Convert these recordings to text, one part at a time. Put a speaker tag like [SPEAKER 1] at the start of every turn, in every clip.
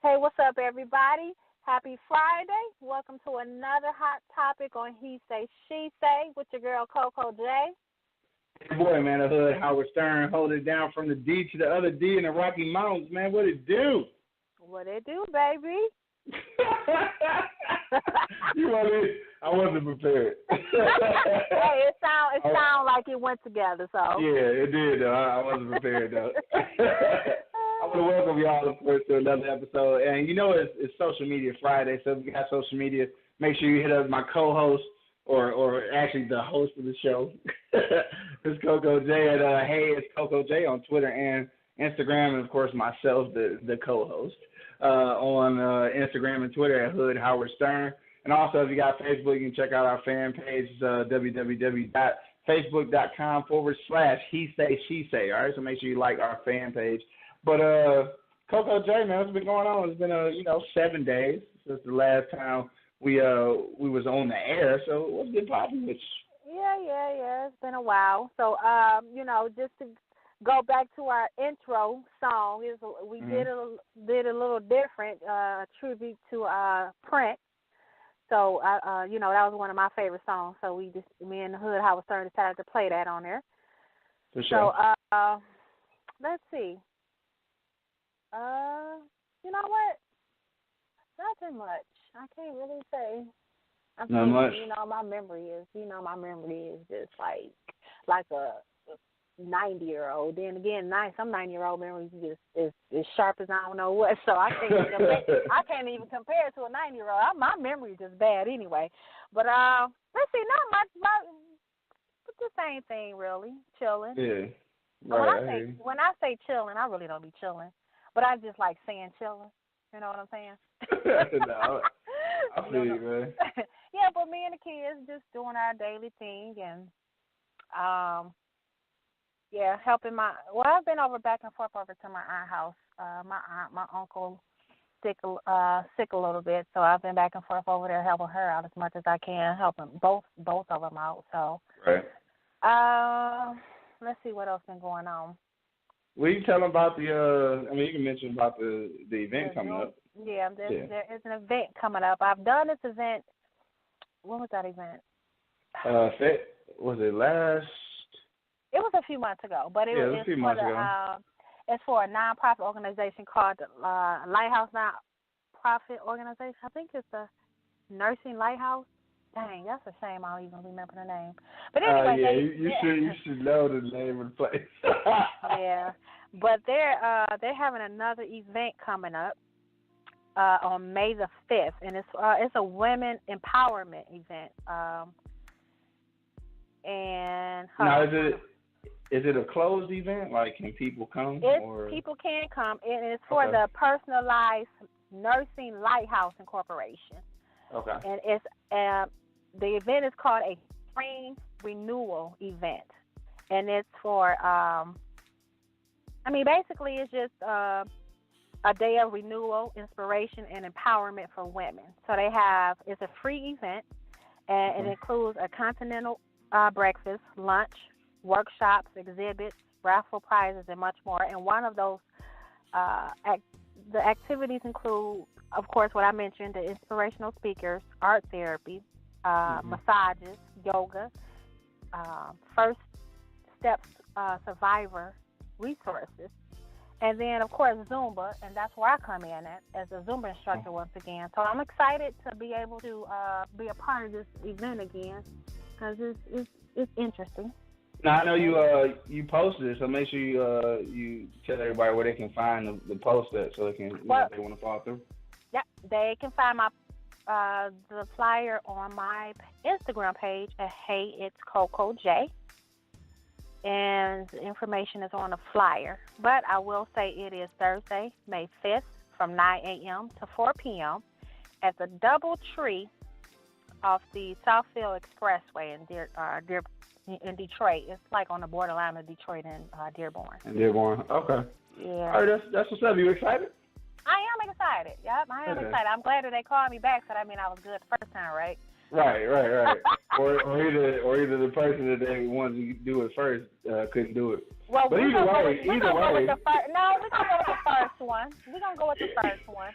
[SPEAKER 1] Hey, what's up, everybody? Happy Friday. Welcome to another hot topic on He Say, She Say with your girl, COCO J.
[SPEAKER 2] Hey, boy, man, the hood, Howard Stern, holding it down from the D to the other D in the Rocky Mountains, man. What it do?
[SPEAKER 1] What it do, baby?
[SPEAKER 2] You know what I mean? I wasn't prepared.
[SPEAKER 1] Hey, it sound like it went together, so.
[SPEAKER 2] Yeah, it did, though. I wasn't prepared, though. I want to welcome y'all, of course, to another episode. And you know it's Social Media Friday, so if you got social media, make sure you hit up my co-host or actually the host of the show. It's Coco J at Hey, it's Coco J on Twitter and Instagram, and, of course, myself, the co-host, on Instagram and Twitter at Hood Howard Stern. And also, if you got Facebook, you can check out our fan page, www.facebook.com/He Say, She Say. All right, so make sure you like our fan page. But Coco J, man, what's been going on? It's been 7 days since the last time we was on the air. So what's been popping with you?
[SPEAKER 1] Yeah. It's been a while. So just to go back to our intro song, we did a little different tribute to Prince. So that was one of my favorite songs. So me and the Hood Howard Stern decided to play that on there.
[SPEAKER 2] For sure.
[SPEAKER 1] So let's see. You know what? Nothing much. I can't really say.
[SPEAKER 2] Not much.
[SPEAKER 1] My memory is just like a 90-year-old. Then again, some 90-year-old memories just is sharp as I don't know what. So I can't even compare it to a 90-year-old. My memory is just bad anyway. But let's see, not much. But the same thing, really. Chilling.
[SPEAKER 2] Yeah. Right.
[SPEAKER 1] When I say chilling, I really don't be chilling. But I just like saying chilling. You know what I'm saying?
[SPEAKER 2] No, I feel you, man.
[SPEAKER 1] Yeah, but me and the kids just doing our daily thing and helping I've been back and forth over to my aunt's house. My uncle sick a little bit, so I've been back and forth over there helping her out as much as I can, helping both of them out. So,
[SPEAKER 2] right.
[SPEAKER 1] Let's see what else been going on.
[SPEAKER 2] Will you tell them about you can mention about the event coming up.
[SPEAKER 1] Yeah, there is an event coming up. I've done this event. When was that event?
[SPEAKER 2] Was it last?
[SPEAKER 1] It was a few months ago, but it was a few months ago. It's for a nonprofit organization called the Lighthouse Nonprofit Organization. I think it's the Nursing Lighthouse. Dang, that's a shame I don't even remember the name. But anyway,
[SPEAKER 2] you should know the name of the place.
[SPEAKER 1] Yeah, but they're having another event coming up on May the 5th, and it's a women empowerment event. And
[SPEAKER 2] now, is it a closed event? Like, can people come?
[SPEAKER 1] People can come, and it's for the Personalized Nursing Lighthouse Incorporation. Okay. And it's the event is called a Spring Renewal Event, and it's for basically it's just a day of renewal, inspiration, and empowerment for women. So it's a free event, and it includes a continental breakfast, lunch, workshops, exhibits, raffle prizes, and much more. And one of those the activities include, of course, what I mentioned, the inspirational speakers, art therapy, massages, yoga, first steps survivor resources, and then, of course, Zumba, and that's where I come in as a Zumba instructor once again. So I'm excited to be able to be a part of this event again because it's interesting.
[SPEAKER 2] Now, I know you posted it, so make sure you tell everybody where they can find the post at so they can, if they want to follow through.
[SPEAKER 1] Yep, they can find the flyer on my Instagram page at Hey, it's Coco J. And the information is on the flyer. But I will say it is Thursday, May 5th from 9 a.m. to 4 p.m. at the Doubletree off the Southfield Expressway in Detroit. It's like on the borderline of Detroit and Dearborn.
[SPEAKER 2] Okay.
[SPEAKER 1] Yeah.
[SPEAKER 2] All right, that's what's up. You excited?
[SPEAKER 1] I am excited. Yep, I am excited. I'm glad that they called me back, so that means I was good the first time, right?
[SPEAKER 2] Right. or either the person that they wanted to do it first couldn't do it.
[SPEAKER 1] Well,
[SPEAKER 2] but
[SPEAKER 1] either way.
[SPEAKER 2] No,
[SPEAKER 1] we're gonna go with the first one. We're gonna go with the first one.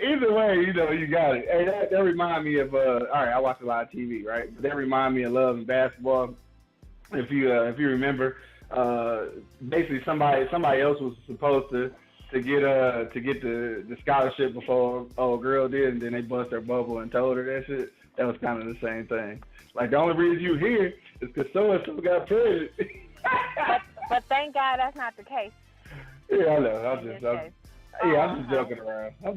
[SPEAKER 2] Either way, you know, you got it. Hey, that remind me of all right, I watch a lot of TV, right? But that remind me of Love and Basketball. If you remember, basically somebody else was supposed to get the scholarship before old girl did, and then they bust her bubble and told her that shit. That was kind of the same thing. Like, the only reason you here is because so and so got pregnant.
[SPEAKER 1] but thank God that's not the case.
[SPEAKER 2] Yeah, I know. I'm just joking around. Yeah,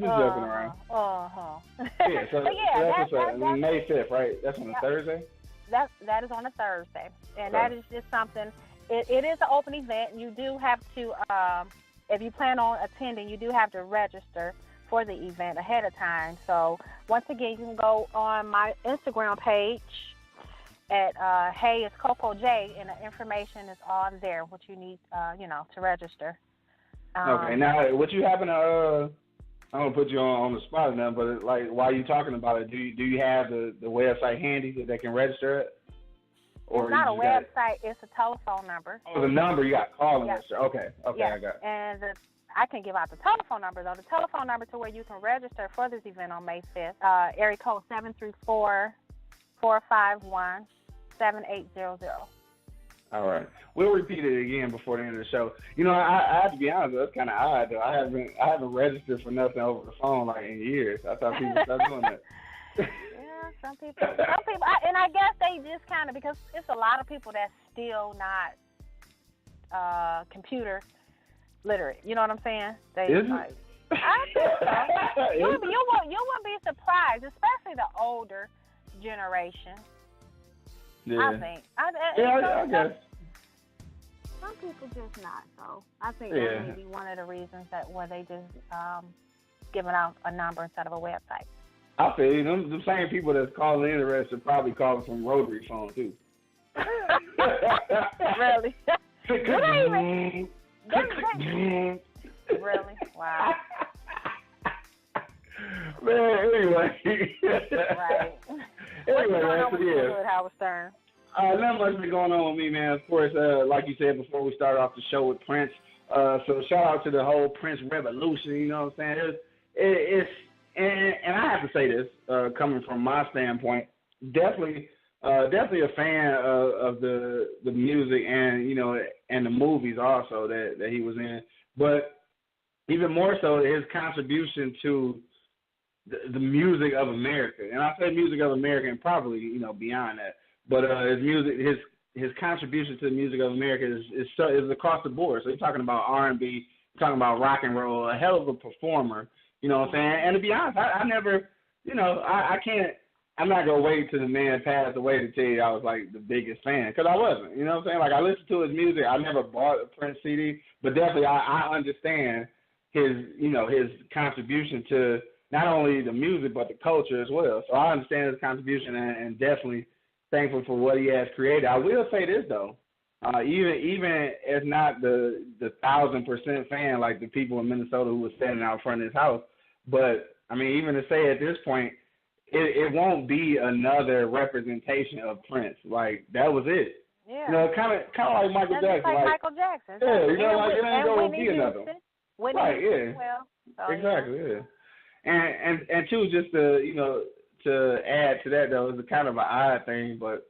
[SPEAKER 2] so that's May 5th, right? That's on a Thursday?
[SPEAKER 1] That is on a Thursday. And
[SPEAKER 2] okay.
[SPEAKER 1] that is just something, it is an open event. You do have to, if you plan on attending, you do have to register for the event ahead of time. So once again, you can go on my Instagram page at Hey, it's COCO J, and the information is on there, what you need, to register.
[SPEAKER 2] Okay, now, what you happen to, I'm going to put you on the spot or nothing, but, like, while you're talking about it, do you have the website handy that they can register it? Or
[SPEAKER 1] it's not a website, it's a telephone number.
[SPEAKER 2] Oh, the number, you got to call and register. Okay,
[SPEAKER 1] yeah.
[SPEAKER 2] I got it.
[SPEAKER 1] And I can give out the telephone number, though. The telephone number to where you can register for this event on May 5th, area code 734-451-7800.
[SPEAKER 2] All right. We'll repeat it again before the end of the show. You know, I have to be honest, that's kind of odd, though. I haven't registered for nothing over the phone, like, in years. I thought people started doing that.
[SPEAKER 1] Yeah, some people, and I guess they just kind of, because it's a lot of people that's still not computer literate. You know what I'm saying? They
[SPEAKER 2] Is
[SPEAKER 1] like, I think so. You wouldn't be surprised, especially the older generation.
[SPEAKER 2] Yeah.
[SPEAKER 1] I think. I guess. Some people just not. So I think that may be one of the reasons where they just giving out a number instead of a website.
[SPEAKER 2] I feel you. Them same people that's calling in the rest are probably calling from rotary phone too.
[SPEAKER 1] Really? Really? Wow.
[SPEAKER 2] Man, anyway.
[SPEAKER 1] Right.
[SPEAKER 2] Anyway, man, so
[SPEAKER 1] yeah. Howard Stern.
[SPEAKER 2] Not much been going on with me, man. Of course, like you said before, we started off the show with Prince. So shout out to the whole Prince revolution. You know what I'm saying? It's and I have to say this, coming from my standpoint, definitely a fan of the music and and the movies also that he was in, but even more so his contribution to the music of America. And I say music of America and probably beyond that, but his contribution to the music of America is across the board. So you're talking about R&B, talking about rock and roll, a hell of a performer. You know what I'm saying? And to be honest, I never, I can't, I'm not going to wait till the man passed away to tell you I was like the biggest fan, because I wasn't. You know what I'm saying? Like, I listened to his music. I never bought a Prince CD, but definitely I understand his contribution to not only the music, but the culture as well. So I understand his contribution and definitely thankful for what he has created. I will say this, though. Even as not the 1,000% fan like the people in Minnesota who was standing out front of his house, but I mean, even to say at this point, it won't be another representation of Prince. Like, that was it.
[SPEAKER 1] Yeah.
[SPEAKER 2] Kind of like Michael Jackson.
[SPEAKER 1] Like Michael Jackson.
[SPEAKER 2] Yeah, like it ain't gonna be another one. Right. Yeah.
[SPEAKER 1] Well. So,
[SPEAKER 2] exactly. Yeah. And two, just to add to that, though, it's a kind of an odd thing, but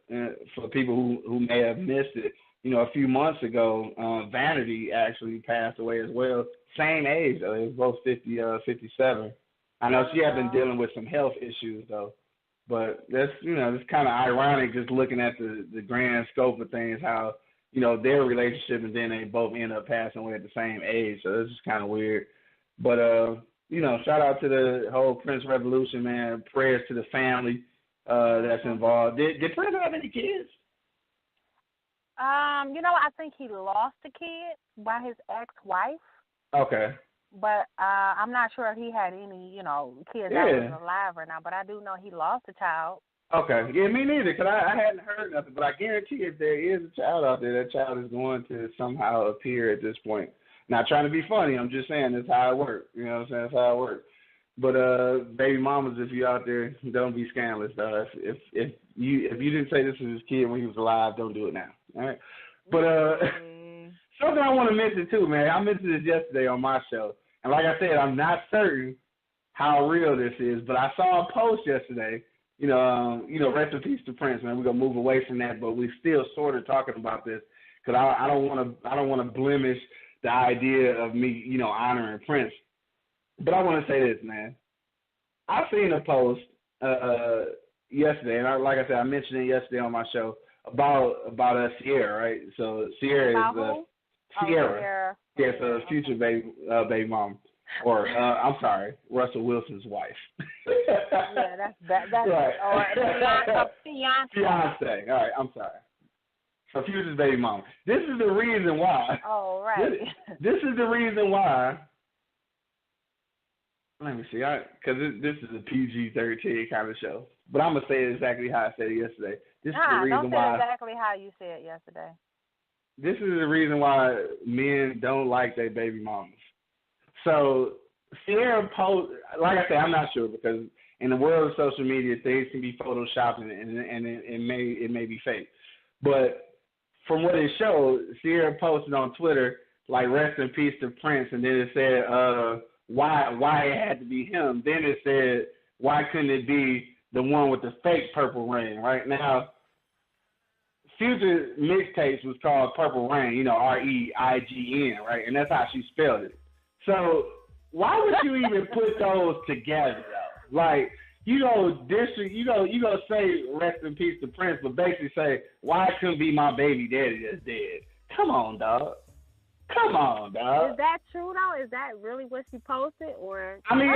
[SPEAKER 2] for people who may have missed it, a few months ago, Vanity actually passed away as well. Same age, though. They was both 57. I know she had been dealing with some health issues, though. But that's, it's kind of ironic just looking at the grand scope of things, how, their relationship, and then they both end up passing away at the same age. So it's just kind of weird. But, shout out to the whole Prince revolution, man. Prayers to the family that's involved. Did Prince have any kids?
[SPEAKER 1] I think he lost a kid by his ex-wife.
[SPEAKER 2] Okay.
[SPEAKER 1] But I'm not sure if he had any, kids that was alive or not. But I do know he lost a child. Okay.
[SPEAKER 2] Yeah, me neither, because I hadn't heard nothing. But I guarantee if there is a child out there, that child is going to somehow appear at this point. Not trying to be funny. I'm just saying that's how it works. You know what I'm saying? That's how it works. But baby mamas, if you out there, don't be scandalous, though. If you didn't say this was his kid when he was alive, don't do it now. All right. But something I want to mention too, man. I mentioned this yesterday on my show, and like I said, I'm not certain how real this is. But I saw a post yesterday. Rest in peace to Prince, man. We're gonna move away from that, but we're still sort of talking about this because I don't want to blemish the idea of me, honoring Prince. But I want to say this, man. I seen a post yesterday, and like I said, I mentioned it yesterday on my show about Sierra, right? So Sierra is Sierra. Yes, future baby mom. Or, I'm sorry, Russell Wilson's wife.
[SPEAKER 1] Yeah, that's
[SPEAKER 2] right.
[SPEAKER 1] Or fiance.
[SPEAKER 2] Fiance. All right, I'm sorry. So future's baby mom. This is the reason why.
[SPEAKER 1] Oh, right.
[SPEAKER 2] This is the reason why. Let me see, because this is a PG-13 kind of show. But I'm going to say it exactly how I said it yesterday. This is the reason why.
[SPEAKER 1] Don't say exactly how you said it yesterday.
[SPEAKER 2] This is the reason why men don't like their baby mamas. So Sierra post, like I said, I'm not sure because in the world of social media, things can be photoshopped and it may be fake. But from what it showed, Sierra posted on Twitter like "Rest in peace to Prince," and then it said why it had to be him. Then it said why couldn't it be the one with the fake purple rain? Right now, Future mixtapes was called Purple Rain, REIGN, right? And that's how she spelled it. So why would you even put those together, though? Like, you go say rest in peace to Prince, but basically say, why couldn't be my baby daddy that's dead? Come on, dog.
[SPEAKER 1] Is that true, though? Is that really what she posted? Or
[SPEAKER 2] I mean,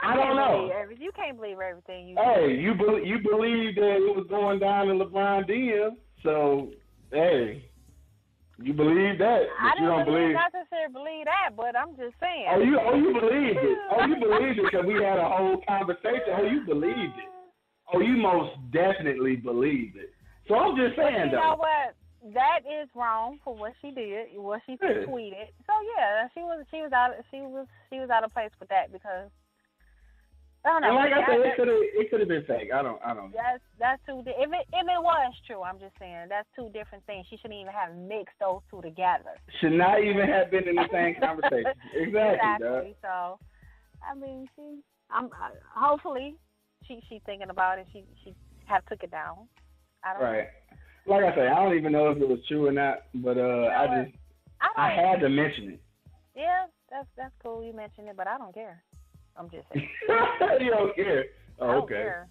[SPEAKER 2] I don't know.
[SPEAKER 1] You can't believe everything you
[SPEAKER 2] Hey, you believe that it was going down in LeBron DM, so, hey. You believe that, but
[SPEAKER 1] I
[SPEAKER 2] you don't believe.
[SPEAKER 1] I don't necessarily believe that, but I'm just saying.
[SPEAKER 2] Oh, you believed it. Oh, you believed it because we had a whole conversation. Oh, you believed it. Oh, you most definitely believed it. So I'm just saying,
[SPEAKER 1] though. You know what? That is wrong for what she did, what she tweeted. So yeah, she was out of place with that because. I don't know.
[SPEAKER 2] And like I said, it could have been fake. I don't know.
[SPEAKER 1] That's two. If it was true, I'm just saying that's two different things. She shouldn't even have mixed those two together.
[SPEAKER 2] Should not even have been in the same conversation.
[SPEAKER 1] Exactly. So, I mean, hopefully she thinking about it. She have took it down. I don't know.
[SPEAKER 2] Like I say, I don't even know if it was true or not, but I had to mention it.
[SPEAKER 1] Yeah, that's cool. You mentioned it, but I don't care. I'm just saying.
[SPEAKER 2] You don't care? Oh,
[SPEAKER 1] I don't
[SPEAKER 2] okay.
[SPEAKER 1] care.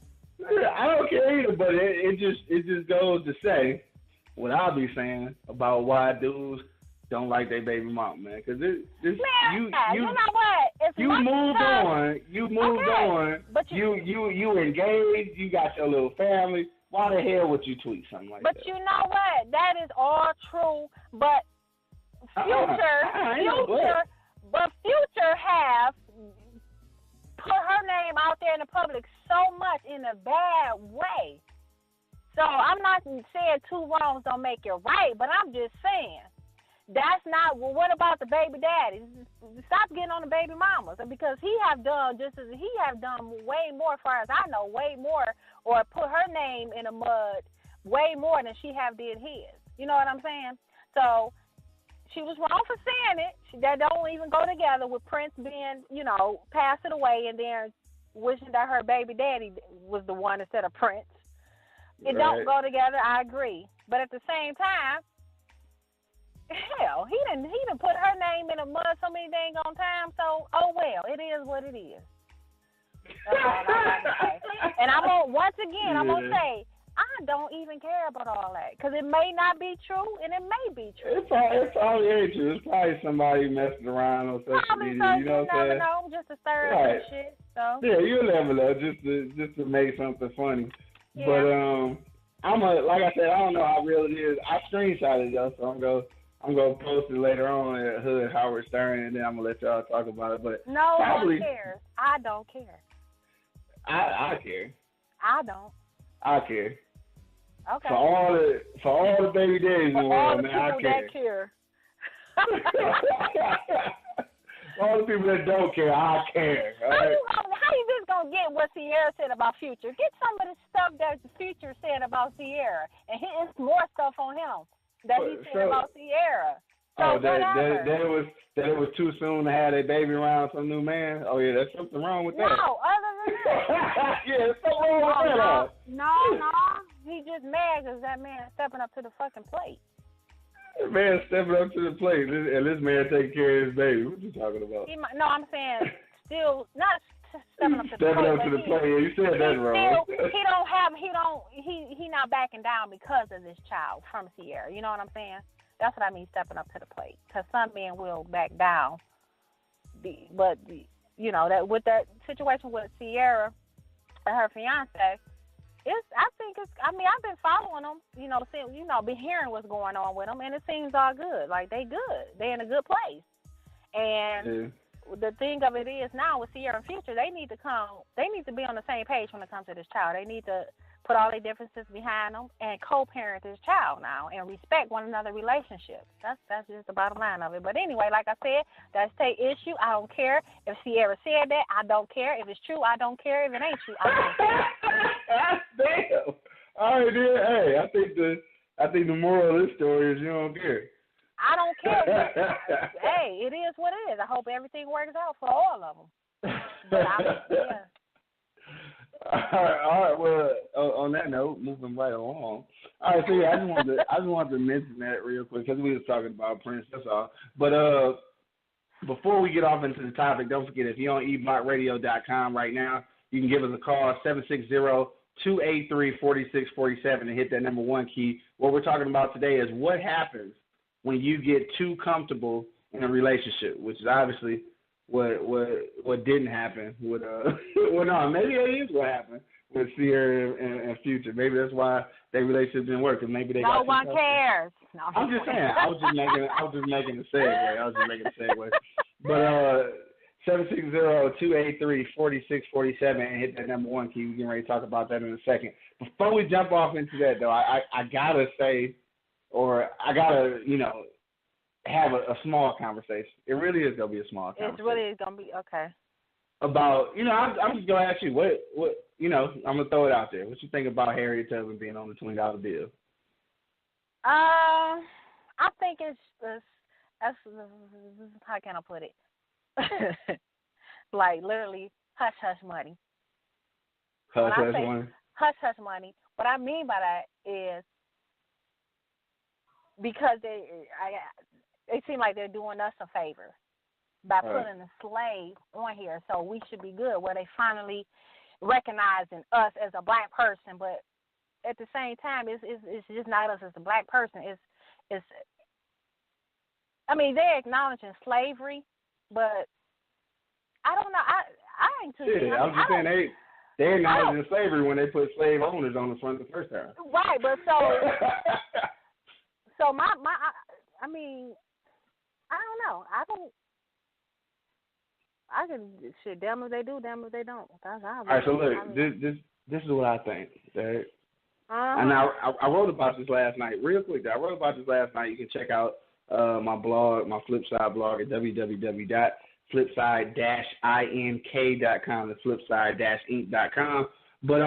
[SPEAKER 2] I don't care either, but it just goes to say what I'll be saying about why dudes don't like their baby mom, man. Because you know what? You moved on. You moved on. But you engaged. You got your little family. Why the hell would you tweet something like that?
[SPEAKER 1] But you know what? That is all true. But Future have put her name out there in the public so much in a bad way. So I'm not saying two wrongs don't make it right, but I'm just saying that's not. Well, what about the baby daddy? Stop getting on the baby mamas because he have done way more, as far as I know, way more, or put her name in the mud way more than she have did his. You know what I'm saying? So. She was wrong for saying it. That don't even go together with Prince being, passing away and then wishing that her baby daddy was the one instead of Prince. It don't go together. I agree, but at the same time, hell, he didn't put her name in the mud so many dang on time. So well, it is what it is. That's all I got to say. And I'm gonna say. I don't even care about all that because it may not be true and it may be true.
[SPEAKER 2] It's probably ain't true. It's probably somebody messing around on social media. You know what I'm saying?
[SPEAKER 1] Know, just to stir up and shit. So.
[SPEAKER 2] Yeah, you'll never know. Just to make something funny. Yeah. But like I said, I don't know how real it is. I screenshot it though, so I'm gonna post it later on at Hood Howard Stern, and then I'm gonna let y'all talk about it. But
[SPEAKER 1] no one cares. I don't care.
[SPEAKER 2] I care.
[SPEAKER 1] I don't.
[SPEAKER 2] I care.
[SPEAKER 1] Okay.
[SPEAKER 2] For all the baby daddies in the world, man, I care. All the people that don't care, I care. All right?
[SPEAKER 1] How you just gonna get what Sierra said about Future? Get some of the stuff that the Future said about Sierra, and it's more stuff on him that he said about Sierra. So
[SPEAKER 2] that it was too soon to have a baby around some new man. Oh yeah, there's something wrong with that.
[SPEAKER 1] No, other than that.
[SPEAKER 2] Yeah, there's something wrong with that.
[SPEAKER 1] No. He just mad because that man is stepping up to the fucking plate.
[SPEAKER 2] The man stepping up to the plate, and this man taking care of his baby. What you talking about?
[SPEAKER 1] I'm saying still not stepping up to the plate.
[SPEAKER 2] Stepping up to the plate. Yeah, you said that wrong. He not backing down because of this child from Sierra. You know what I'm saying? That's what I mean, stepping up to the plate. Because some men will back down. But that with that situation with Sierra and her fiance, I've been following them, been hearing what's going on with them, and it seems all good. Like, they good. They in a good place. And the thing of it is now with Sierra and Future, they need to be on the same page when it comes to this child. They need to put all their differences behind them and co-parent this child now and respect one another's relationship. That's just the bottom line of it. But anyway, like I said, that's their issue. I don't care if Sierra said that. I don't care. If it's true, I don't care. If it ain't true, I don't care. Damn. All right, then. Hey, I think the moral of this story is you don't care.
[SPEAKER 1] I don't care. Hey, it is what it is. I hope everything works out for all of them. But
[SPEAKER 2] All right. Well, on that note, moving right along. All right. So yeah, I just wanted to mention that real quick because we was talking about Prince. That's all. But before we get off into the topic, don't forget if you're on eblockradio.com right now, you can give us a call 760-283-4647 and hit that number 1 key. What we're talking about today is what happens when you get too comfortable in a relationship, which is obviously what didn't happen with well, no, maybe it is what happened with Sierra and Future. Maybe that's why their relationship didn't work. Because maybe they
[SPEAKER 1] no one cares. No,
[SPEAKER 2] I'm just saying. I was just making a segue. But 760-283-4647 and hit that number 1 key. We're getting ready to talk about that in a second. Before we jump off into that, though, I gotta say, or I gotta, have a small conversation. It really is gonna be a small conversation.
[SPEAKER 1] It really is gonna be okay.
[SPEAKER 2] About, I'm just gonna ask you what, I'm gonna throw it out there. What you think about Harriet Tubman being on the $20 bill?
[SPEAKER 1] I think it's how can I put it? Like literally hush hush money.
[SPEAKER 2] Hush hush money.
[SPEAKER 1] Hush hush money. What I mean by that is because they seem like they're doing us a favor by putting a slave on here, so we should be good. Where they finally recognizing us as a black person, but at the same time, it's just not us as a black person. It's they're acknowledging slavery, but I don't know. I ain't too.
[SPEAKER 2] Yeah, I was just saying they acknowledging slavery when they put slave owners on the front the first time.
[SPEAKER 1] Right, but so I don't know. Damn if they do, damn if they don't. That's how.
[SPEAKER 2] All right, so look, this is what I think. Right? And I wrote about this last night. Real quick, I wrote about this last night. You can check out my blog, my Flipside blog at www.flipside-ink.com. That's flipside-ink.com. But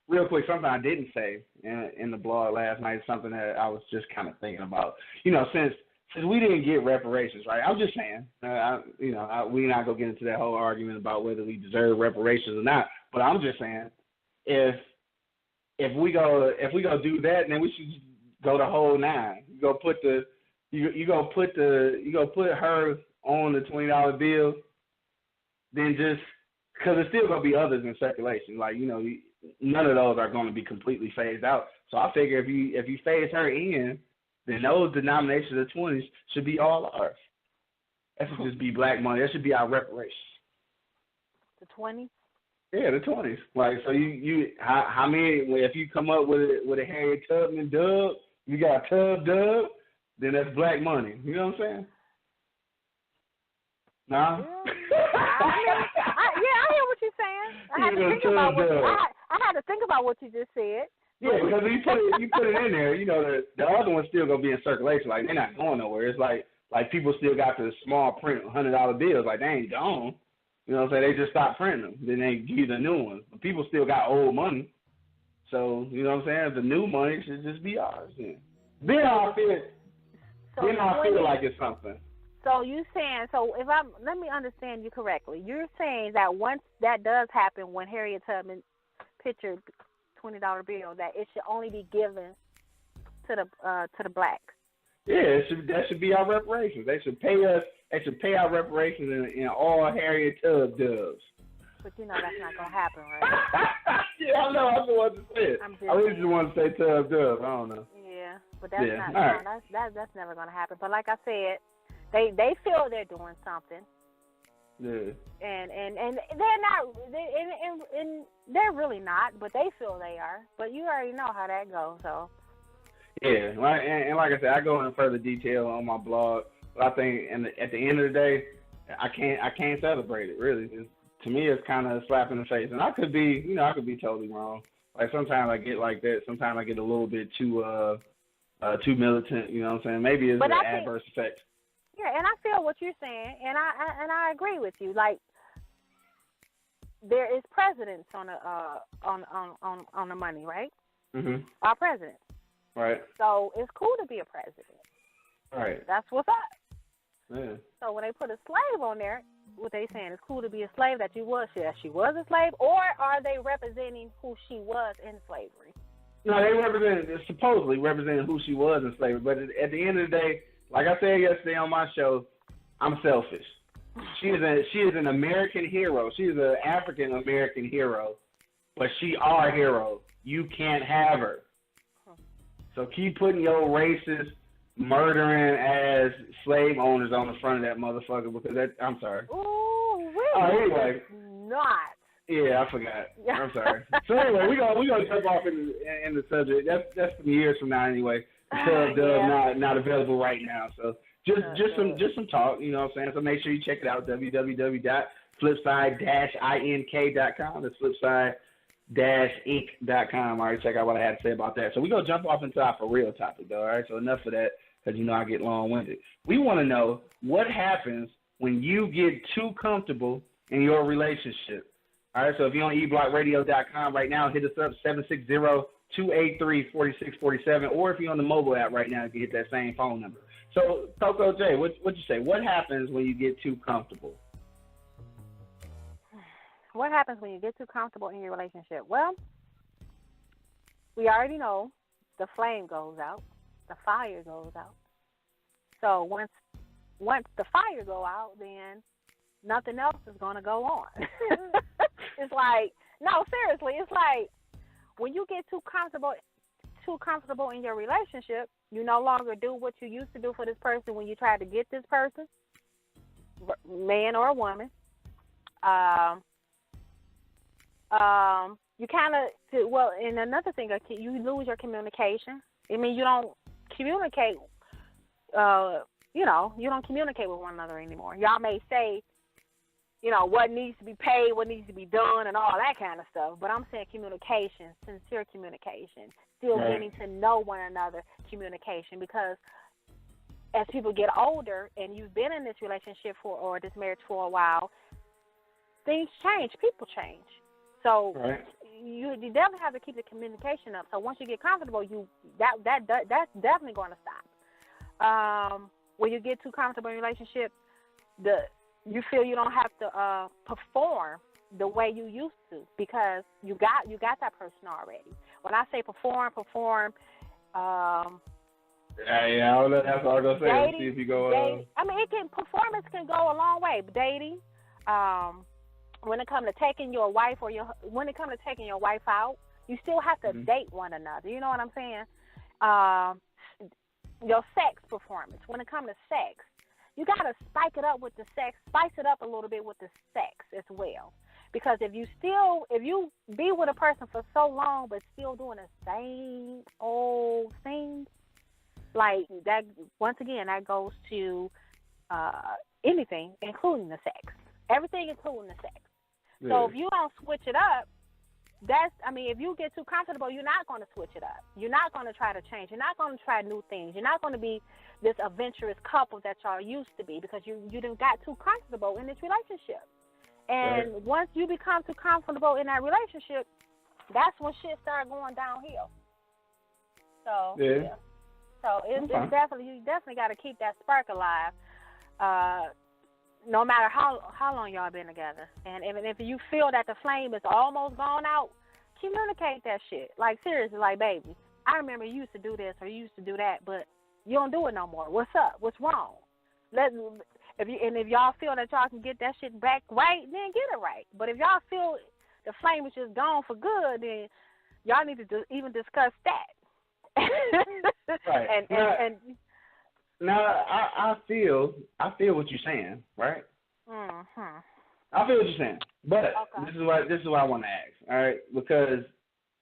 [SPEAKER 2] real quick, something I didn't say in the blog last night, something that I was just kind of thinking about. Since we didn't get reparations, right? I'm just saying, we're not gonna get into that whole argument about whether we deserve reparations or not. But I'm just saying, if we go do that, then we should go the whole 9. You go put her on the $20 bill, then just because there's still gonna be others in circulation. Like none of those are gonna be completely phased out. So I figure if you phase her in, then those denominations of 20s should be all ours. That should just be black money. That should be our reparations.
[SPEAKER 1] The 20s?
[SPEAKER 2] Yeah, the 20s. Like, so how many, if you come up with a Harriet Tubman dub, you got a Tub dub, then that's black money. You know what I'm saying? Nah?
[SPEAKER 1] Yeah. I hear what you're saying. I had to think about what you just said.
[SPEAKER 2] Yeah, because you put it in there, the other one's still gonna be in circulation. Like they're not going nowhere. It's like people still got the small print $100 bills. Like they ain't gone. You know what I'm saying? They just stopped printing them. Then they give you the new ones. But people still got old money. So you know what I'm saying? The new money should just be ours. Then I'll feel it.
[SPEAKER 1] So
[SPEAKER 2] then I feel like it's something.
[SPEAKER 1] So you saying, so if let me understand you correctly. You're saying that once that does happen, when Harriet Tubman pictured $20 bill, that it should only be given to the blacks.
[SPEAKER 2] Yeah, that should be our reparations. They should pay us. They should pay our reparations in all Harriet Tub dubs.
[SPEAKER 1] But you know that's not gonna happen, right?
[SPEAKER 2] Yeah, I know. I know what to say. I really just want to say Tub dub. I don't know.
[SPEAKER 1] Yeah, but that's not. No, that's never gonna happen. But like I said, they feel they're doing something.
[SPEAKER 2] Yeah. And
[SPEAKER 1] they're not. And they're really not. But they feel they are. But you already know how that goes. So.
[SPEAKER 2] Yeah, and like I said, I go into further detail on my blog. But I think, at the end of the day, I can't celebrate it. Really, to me, it's kind of a slap in the face. And I could be totally wrong. Like sometimes I get like that. Sometimes I get a little bit too militant. You know what I'm saying? Maybe it's an adverse effect.
[SPEAKER 1] Yeah, and I feel what you're saying, and I agree with you. Like there is precedence on the money, right?
[SPEAKER 2] Mhm.
[SPEAKER 1] Our president.
[SPEAKER 2] Right.
[SPEAKER 1] So it's cool to be a president.
[SPEAKER 2] Right.
[SPEAKER 1] That's what's up.
[SPEAKER 2] Yeah.
[SPEAKER 1] So when they put a slave on there, what they saying, it's cool to be a slave, that she was a slave, or are they representing who she was in slavery?
[SPEAKER 2] No, they supposedly representing who she was in slavery. But at the end of the day, like I said yesterday on my show, I'm selfish. She is an American hero. She is an African American hero, but she our hero. You can't have her. So keep putting your racist, murdering ass slave owners on the front of that motherfucker, because I'm sorry.
[SPEAKER 1] Ooh, really?
[SPEAKER 2] Anyway.
[SPEAKER 1] Not.
[SPEAKER 2] Yeah, I forgot. I'm sorry. So anyway, we gonna jump off in the subject. That's some years from now anyway. The not available right now. So just some talk, you know what I'm saying? So make sure you check it out, www.flipside-ink.com. That's flipside-ink.com. All right, check out what I had to say about that. So we're going to jump off into our for real topic, though, all right? So enough of that, because you know I get long-winded. We want to know what happens when you get too comfortable in your relationship. All right, so if you're on eblockradio.com right now, hit us up, 760-283-4647, or if you're on the mobile app right now, you can hit that same phone number. So, Coco J, what'd you say? What happens when you get too comfortable?
[SPEAKER 1] What happens when you get too comfortable in your relationship? Well, we already know the flame goes out, the fire goes out. So once the fire go out, then nothing else is going to go on. It's like, no, seriously, it's like when you get too comfortable in your relationship, you no longer do what you used to do for this person when you tried to get this person, man or a woman. You kind of, and another thing, you lose your communication. I mean, you don't communicate, you don't communicate with one another anymore. Y'all may say, what needs to be paid, what needs to be done, and all that kind of stuff. But I'm saying communication, sincere communication, still getting to know one another, communication. Because as people get older and you've been in this relationship or this marriage for a while, things change, people change. So you definitely have to keep the communication up. So once you get comfortable, that's definitely going to stop. When you get too comfortable in a relationship, you feel you don't have to perform the way you used to, because you got that person already. When I say perform.
[SPEAKER 2] Yeah, I don't know. That's all I'm gonna say.
[SPEAKER 1] Dating,
[SPEAKER 2] see if you go.
[SPEAKER 1] I mean, performance can go a long way. Dating, when it comes to taking your wife out, you still have to date one another. You know what I'm saying? Your sex performance. When it comes to sex, you gotta spice it up a little bit with the sex as well. Because if you be with a person for so long but still doing the same old thing, like that, once again, that goes to anything, including the sex. Everything including the sex. Yeah. So if you don't switch it up, if you get too comfortable, you're not going to switch it up. You're not going to try to change. You're not going to try new things. You're not going to be this adventurous couple that y'all used to be, because you done got too comfortable in this relationship. And once you become too comfortable in that relationship, that's when shit starts going downhill. So, So it's definitely, you definitely got to keep that spark alive. No matter how long y'all been together, and if you feel that the flame is almost gone out, communicate that shit. Like seriously, like baby, I remember you used to do this or you used to do that, but you don't do it no more. What's up? What's wrong? If y'all feel that y'all can get that shit back right, then get it right. But if y'all feel the flame is just gone for good, then y'all need to even discuss that.
[SPEAKER 2] Right. Now I feel what you're saying, right?
[SPEAKER 1] Mm-hmm.
[SPEAKER 2] I feel what you're saying, but this is what I want to ask, all right? Because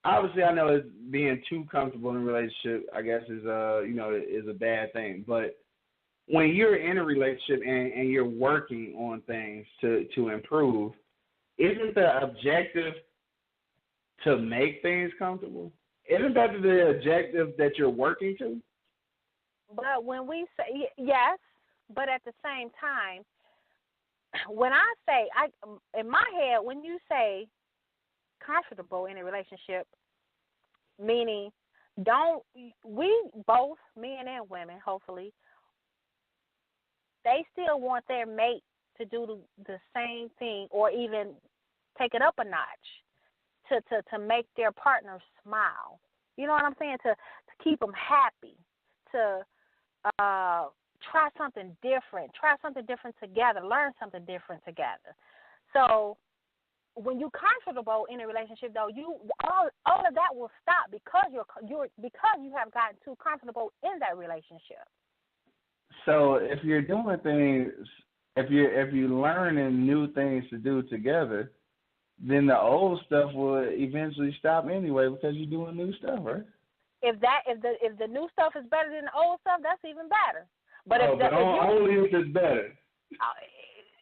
[SPEAKER 2] obviously I know it's being too comfortable in a relationship, I guess is a bad thing. But when you're in a relationship and you're working on things to improve, isn't the objective to make things comfortable? Isn't that the objective that you're working to?
[SPEAKER 1] But when we say yes, but at the same time, when I say in my head, when you say comfortable in a relationship, meaning we both, men and women, hopefully, they still want their mate to do the same thing or even take it up a notch to make their partner smile. You know what I'm saying? To keep them happy, to try something different together, learn something different together. So when you're comfortable in a relationship, though, all of that will stop because you have gotten too comfortable in that relationship.
[SPEAKER 2] So if you're doing things, if you're learning new things to do together, then the old stuff will eventually stop anyway because you're doing new stuff, right? If
[SPEAKER 1] the new stuff is better than the old stuff, that's even better. But
[SPEAKER 2] only if it's better.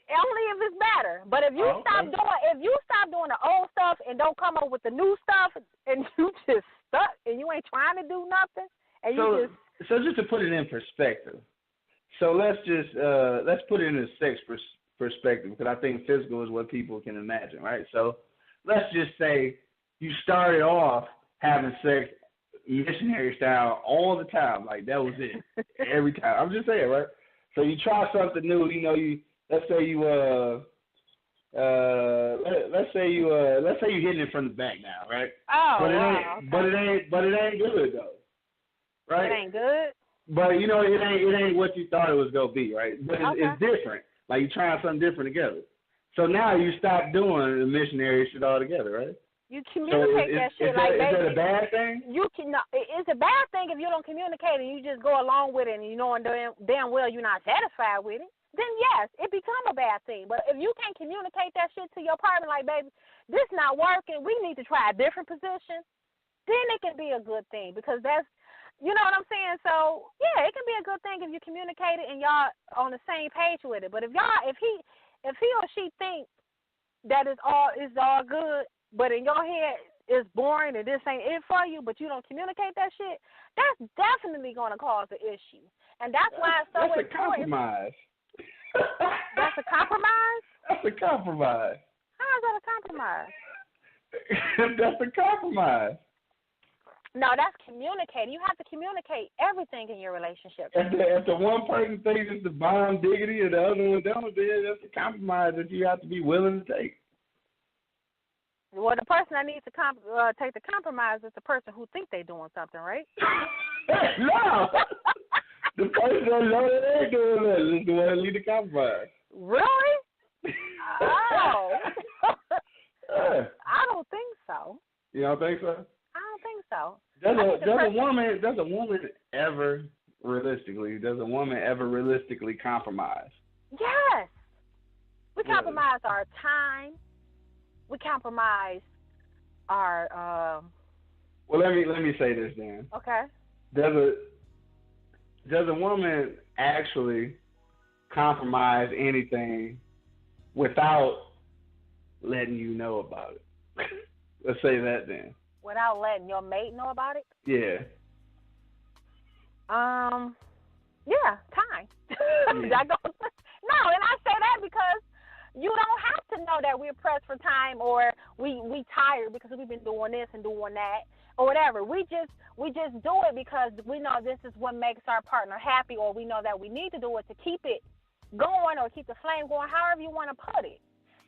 [SPEAKER 1] Only if it's better. But if you stop doing the old stuff and don't come up with the new stuff, and you just stuck and you ain't trying to do nothing, and
[SPEAKER 2] so just to put it in perspective. So let's put it in a sex perspective, because I think physical is what people can imagine, right? So let's just say you started off having sex missionary style all the time, like that was it every time. I'm just saying, right? So you try something new, let's say you hitting it from the back now, right?
[SPEAKER 1] Oh,
[SPEAKER 2] but it ain't good though, right?
[SPEAKER 1] It ain't good.
[SPEAKER 2] But it ain't what you thought it was gonna be, right? But it's different. Like you're trying something different together. So now you stop doing the missionary shit altogether, right?
[SPEAKER 1] You communicate that shit like baby.
[SPEAKER 2] Is that a bad thing?
[SPEAKER 1] It's a bad thing if you don't communicate and you just go along with it and you know damn well you're not satisfied with it. Then yes, it become a bad thing. But if you can't communicate that shit to your partner, like baby, this not working, we need to try a different position, then it can be a good thing because that's, you know what I'm saying? So yeah, it can be a good thing if you communicate it and y'all on the same page with it. But if he or she think that it's all good, but in your head it's boring and this ain't it for you, but you don't communicate that shit, that's definitely going to cause an issue. And that's why it's so important.
[SPEAKER 2] That's a compromise.
[SPEAKER 1] That's a compromise?
[SPEAKER 2] That's a compromise.
[SPEAKER 1] How is that a compromise?
[SPEAKER 2] That's a compromise.
[SPEAKER 1] No, that's communicating. You have to communicate everything in your relationship.
[SPEAKER 2] If the one person thinks it's the bomb diggity and the other one don't, then that's a compromise that you have to be willing to take.
[SPEAKER 1] Well, the person that needs to take the compromise is the person who thinks they're doing something, right?
[SPEAKER 2] No. The person that knows they ain't doing that is the one that needs to compromise.
[SPEAKER 1] Really? Oh. I don't think so.
[SPEAKER 2] You don't think so?
[SPEAKER 1] I don't think so.
[SPEAKER 2] Does a woman ever realistically compromise?
[SPEAKER 1] Yes. We compromise our time. We compromise our
[SPEAKER 2] Well, let me say this then.
[SPEAKER 1] Okay.
[SPEAKER 2] Does a woman actually compromise anything without letting you know about it? Let's say that then.
[SPEAKER 1] Without letting your mate know about it?
[SPEAKER 2] Yeah.
[SPEAKER 1] Yeah, time.
[SPEAKER 2] Yeah.
[SPEAKER 1] No, and I say that because you don't have to know that we're pressed for time or we tired because we've been doing this and doing that. or whatever. We just do it because we know this is what makes our partner happy, or we know that we need to do it to keep it going or keep the flame going, however you want to put it.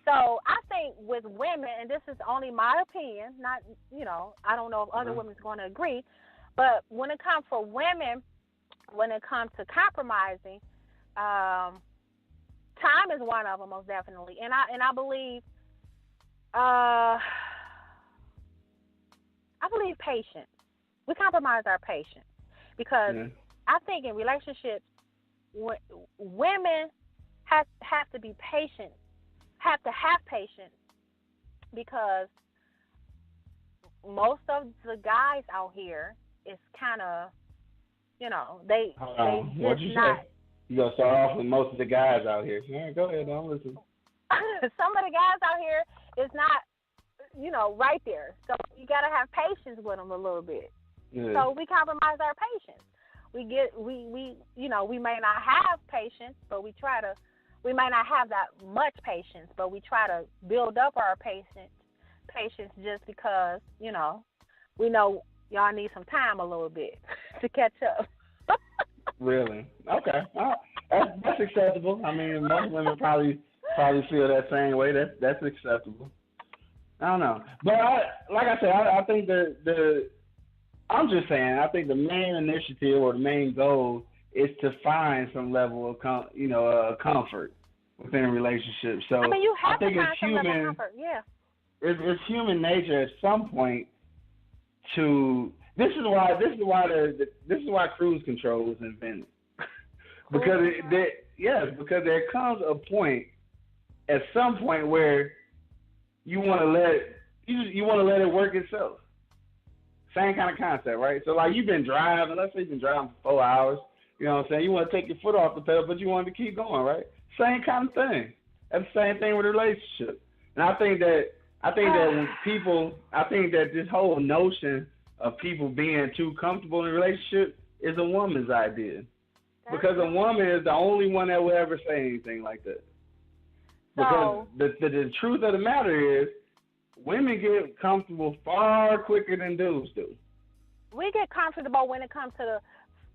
[SPEAKER 1] So I think with women, and this is only my opinion, not, I don't know if other women's going to agree, but when it comes for women, when it comes to compromising, time is one of them, most definitely. And I believe patience. We compromise our patience because I think in relationships, women have to be patient, have to have patience, because most of the guys out here is kind of, they
[SPEAKER 2] What'd you say? You gonna start off with most of the guys out here? Yeah, go ahead, I'm listening.
[SPEAKER 1] Some of the guys out here is not, right there. So you gotta have patience with them a little bit. Yeah. So we compromise our patience. We may not have patience, but we may not have that much patience, but we try to build up our patience just because, we know y'all need some time a little bit to catch up.
[SPEAKER 2] Really? Okay. That's acceptable. I mean, most women probably feel that same way. That's acceptable. I don't know. But like I said, I think I'm just saying, I think the main initiative or the main goal is to find some level of comfort within a relationship. So
[SPEAKER 1] I mean, you have
[SPEAKER 2] I think
[SPEAKER 1] to find
[SPEAKER 2] it's
[SPEAKER 1] some
[SPEAKER 2] human,
[SPEAKER 1] level of comfort. Yeah.
[SPEAKER 2] It's human nature at some point to. This is why cruise control was invented. because there comes a point, at some point, where you want to let it work itself. Same kind of concept, right? So like you've been driving, let's say you've been driving for 4 hours, you know what I'm saying? You want to take your foot off the pedal, but you want to keep going, right? Same kind of thing. That's the same thing with a relationship. And I think that this whole notion of people being too comfortable in a relationship is a woman's idea. Because a woman is the only one that will ever say anything like that. Because the truth of the matter is, women get comfortable far quicker than dudes do.
[SPEAKER 1] We get comfortable when it comes to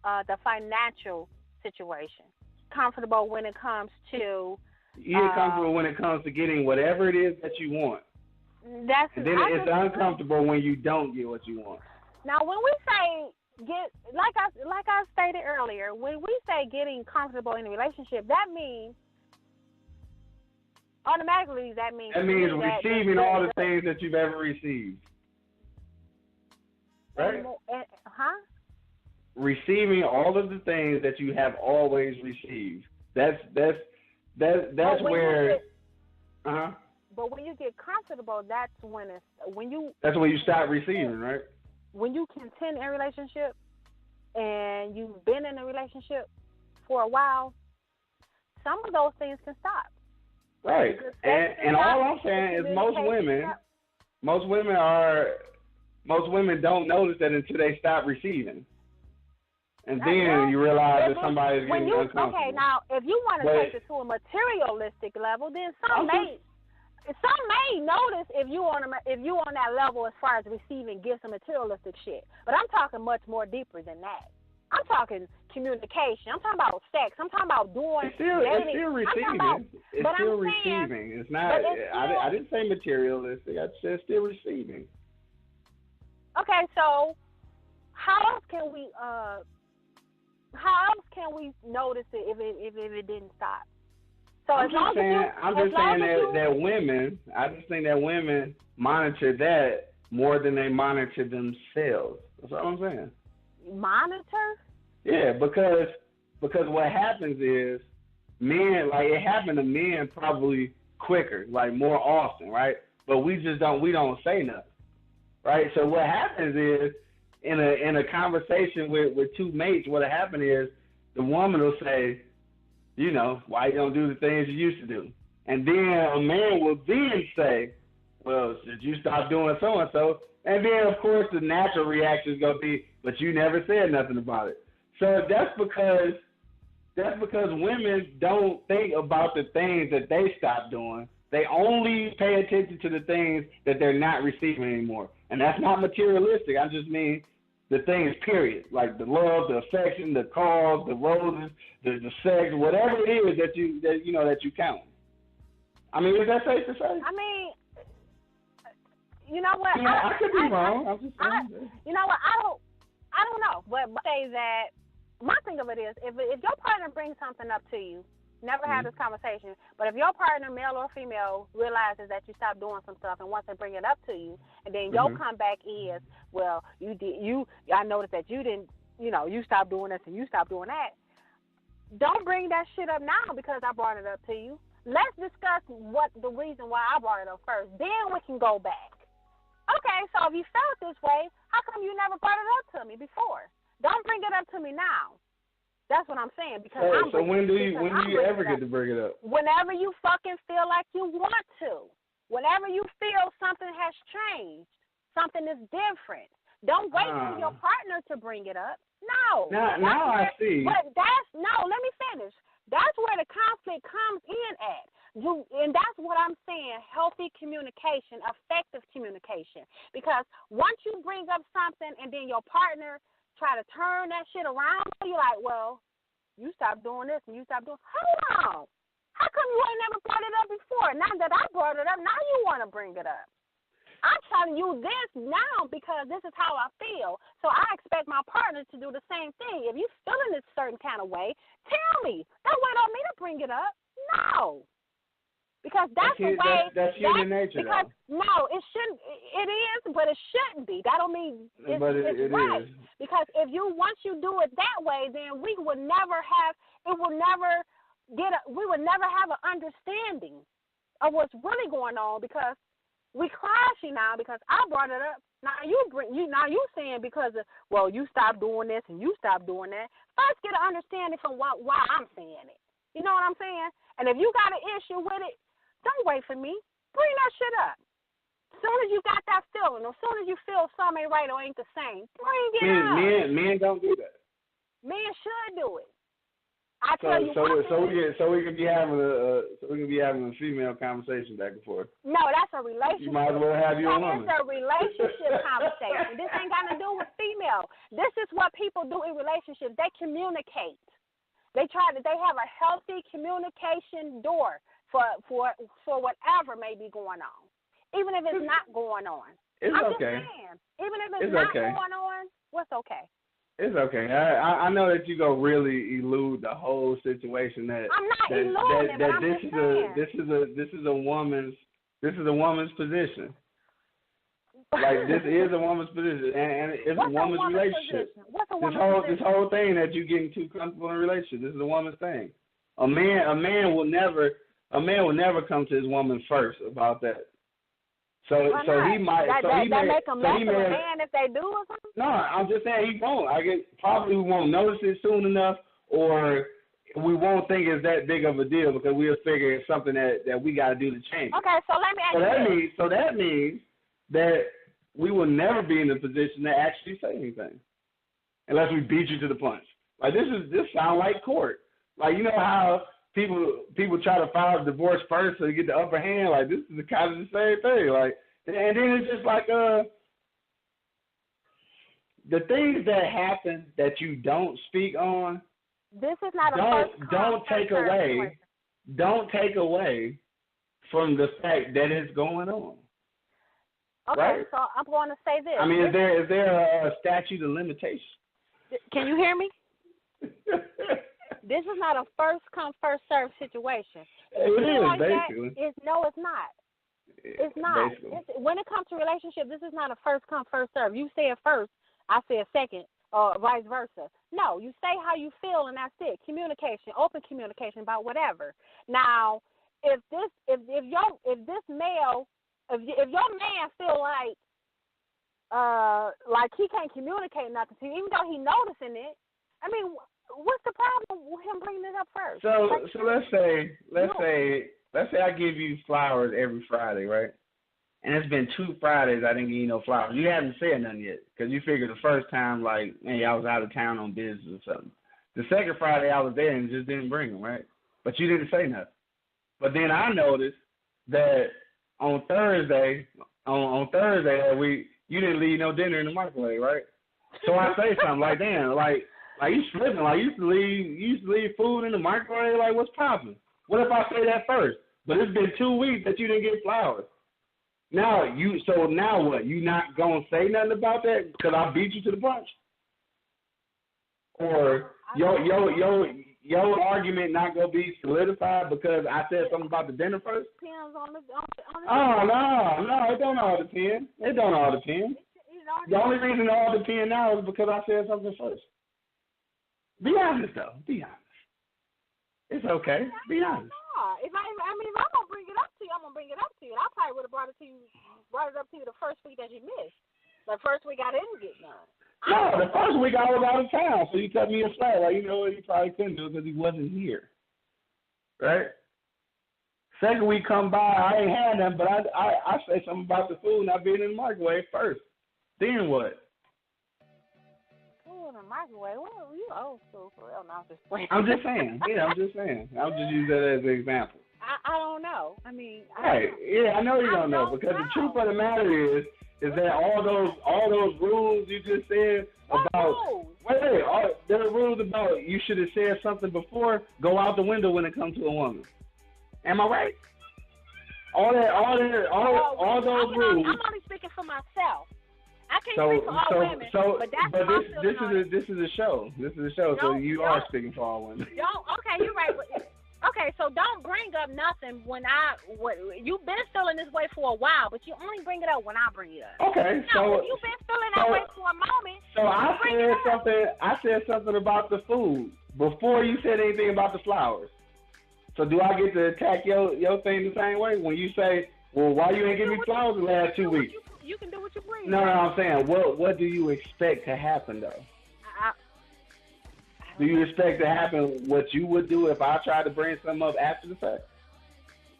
[SPEAKER 1] the financial situation. Comfortable when it comes to...
[SPEAKER 2] You get comfortable when it comes to getting whatever it is that you want. And then it's uncomfortable when you don't get what you want.
[SPEAKER 1] Now, when we say like I stated earlier, when we say getting comfortable in a relationship, that means automatically
[SPEAKER 2] receiving all the things that you've ever received. Right? Receiving all of the things that you have always received. That's where.
[SPEAKER 1] But when you get comfortable, that's when you
[SPEAKER 2] stop receiving, right?
[SPEAKER 1] When you continue in a relationship and you've been in a relationship for a while, some of those things can stop.
[SPEAKER 2] Right. And all I'm saying is most women don't notice that until they stop receiving. And then you realize that somebody's getting uncomfortable.
[SPEAKER 1] Okay, now, if you want to take it to a materialistic level, then some may notice if you on that level as far as receiving gifts and materialistic shit. But I'm talking much more deeper than that. I'm talking communication. I'm talking about sex. I'm talking about doing dating.
[SPEAKER 2] It's still receiving. It's not. I didn't say materialistic. I said still receiving.
[SPEAKER 1] Okay, so how else can we notice it if it didn't stop? So
[SPEAKER 2] I'm just saying that women. I just think that women monitor that more than they monitor themselves. That's all I'm saying.
[SPEAKER 1] Monitor?
[SPEAKER 2] Yeah, because what happens is men, like it happened to men probably quicker, like more often, right? But we don't say nothing, right? So what happens is in a conversation with two mates, what'll happen is the woman will say, why you don't do the things you used to do? And then a man will then say, well, should you stop doing so-and-so? And then, of course, the natural reaction is going to be, but you never said nothing about it. So that's because women don't think about the things that they stopped doing. They only pay attention to the things that they're not receiving anymore. And that's not materialistic. I just mean the thing is period. Like the love, the affection, the calls, the roses, the sex, whatever it is that you count. I mean, is that safe to say?
[SPEAKER 1] I mean, you know what?
[SPEAKER 2] Yeah, I could be wrong. I'm just saying.
[SPEAKER 1] You know what? I don't know. But say that my thing of it is, if your partner brings something up to you, never had this conversation, but if your partner, male or female, realizes that you stopped doing some stuff and wants to bring it up to you, and then your comeback is, well, I noticed that you didn't, you stopped doing this and you stopped doing that. Don't bring that shit up now because I brought it up to you. Let's discuss what the reason why I brought it up first. Then we can go back. Okay, so if you felt this way, how come you never brought it up to me before? Don't bring it up to me now. That's what I'm saying. Because
[SPEAKER 2] so when do you ever get to bring it up?
[SPEAKER 1] Whenever you fucking feel like you want to. Whenever you feel something has changed, something is different. Don't wait for your partner to bring it up. No.
[SPEAKER 2] Now I see.
[SPEAKER 1] But let me finish. That's where the conflict comes in at. And that's what I'm saying, healthy communication, effective communication. Because once you bring up something and then your partner try to turn that shit around, you're like, well, you stopped doing this and you stopped doing. Hold on. How come you ain't never brought it up before? Now that I brought it up, now you want to bring it up. I'm telling you this now because this is how I feel. So I expect my partner to do the same thing. If you feeling this certain kind of way, tell me. Don't wait on me to bring it up. No. Because that's the way.
[SPEAKER 2] That's human nature,
[SPEAKER 1] because,
[SPEAKER 2] though.
[SPEAKER 1] No, it shouldn't. It is, but it shouldn't be. That don't mean it's right.
[SPEAKER 2] Is.
[SPEAKER 1] Because once you do it that way, then we would never have. We would never have an understanding of what's really going on because we clashing now because I brought it up. Now you saying because you stopped doing this and you stopped doing that. First, get an understanding from why I'm saying it. You know what I'm saying? And if you got an issue with it, don't wait for me. Bring that shit up. As soon as you got that feeling, as soon as you feel something ain't right or ain't the same, bring it up.
[SPEAKER 2] Men don't do that.
[SPEAKER 1] Men should do it. I tell you.
[SPEAKER 2] So we can be having a female conversation back and forth.
[SPEAKER 1] No, that's a relationship.
[SPEAKER 2] You might as well have your woman.
[SPEAKER 1] It's a relationship conversation. This ain't got to do with female. This is what people do in relationships. They communicate. They have a healthy communication door for whatever may be going on, even if it's not going on.
[SPEAKER 2] It's
[SPEAKER 1] I'm
[SPEAKER 2] okay.
[SPEAKER 1] Just saying, even if it's not going on, what's okay?
[SPEAKER 2] It's okay. I know that you go really elude the whole situation. That
[SPEAKER 1] I'm not eluding, but I'm just saying.
[SPEAKER 2] This is a woman's position. Like this is a woman's position, and it's a woman's relationship.
[SPEAKER 1] What's a woman's position?
[SPEAKER 2] This whole thing that you getting too comfortable in a relationship. This is a woman's thing. A man will never come to his woman first about that. So he might. That
[SPEAKER 1] make him less of a man if they do or something.
[SPEAKER 2] No, I'm just saying he won't. Probably we won't notice it soon enough, or we won't think it's that big of a deal because we'll figure it's something that we got to do to change.
[SPEAKER 1] Okay, so let me ask you.
[SPEAKER 2] So that means that we will never be in a position to actually say anything unless we beat you to the punch. Like this sound like court. Like you know how people try to file a divorce first so they get the upper hand. Like this is kind of the same thing. Like and then it's just like the things that happen that you don't speak on.
[SPEAKER 1] This is not
[SPEAKER 2] don't take away from the fact that it's going on.
[SPEAKER 1] Okay,
[SPEAKER 2] right?
[SPEAKER 1] So I'm going to say this.
[SPEAKER 2] I mean, is there a statute of limitation?
[SPEAKER 1] Can you hear me? This is not a first come first serve situation.
[SPEAKER 2] It is basically.
[SPEAKER 1] It's not. It's not. When it comes to relationship, this is not a first come first serve. You say it first, I say it second, or vice versa. No, you say how you feel, and that's it. Communication, open communication about whatever. Now, if your man feel like he can't communicate nothing to you, even though he noticing it, I mean, what's the problem with him bringing it up first?
[SPEAKER 2] So let's say I give you flowers every Friday, right? And it's been 2 Fridays I didn't give you no flowers. You haven't said nothing yet because you figured the first time, like, hey, I was out of town on business or something. The second Friday I was there and just didn't bring them, right? But you didn't say nothing. But then I noticed that on Thursday that week, you didn't leave no dinner in the microwave, right? So I say something like, damn, like you slipping, like you used to leave food in the microwave, like what's popping? What if I say that first? But it's been 2 weeks that you didn't get flowers. Now what? You not gonna say nothing about that because I beat you to the punch? Or your argument not gonna be solidified because I said something about the dinner first?
[SPEAKER 1] Depends on the
[SPEAKER 2] Oh no, it don't all depend. It don't all depend. The only reason it all depend now is because I said something first. Be honest though. Be honest. It's okay. Be honest.
[SPEAKER 1] If I'm gonna bring it up to you, I'm gonna bring it up to you. And I probably would have brought it up to you the first week that you missed. The first week I didn't get none.
[SPEAKER 2] No, the first week I was out of town, so you cut me a slack. Like, you know what, he probably couldn't do it because he wasn't here. Right? Second week come by, I ain't had nothing, but I say something about the food not being in the microwave first. Then what?
[SPEAKER 1] Food in the microwave? Well, you old school for real. No, I'm just playing.
[SPEAKER 2] I'm just saying. Yeah, I'm just saying. I'll just use that as an example.
[SPEAKER 1] I don't know. I mean,
[SPEAKER 2] I know you don't know because the truth of the matter is that all those rules you just said about there are rules about you should have said something before go out the window when it comes to a woman. Am I right? All those rules.
[SPEAKER 1] I'm only speaking for myself. I can't speak for all women, but
[SPEAKER 2] this is a show. This is a show, so you are speaking for all women.
[SPEAKER 1] Okay, you're right. Okay, so don't bring up nothing you've been feeling this way for a while, but you only bring it up when I bring it up.
[SPEAKER 2] Okay, so
[SPEAKER 1] you've been feeling that way for a moment.
[SPEAKER 2] So I said something about the food before you said anything about the flowers. So do I get to attack your thing the same way when you say, well, why you ain't give me flowers the last 2 weeks?
[SPEAKER 1] You can do what you bring.
[SPEAKER 2] No, I'm saying, what do you expect to happen though? Do you expect to happen what you would do if I tried to bring something up after the fact?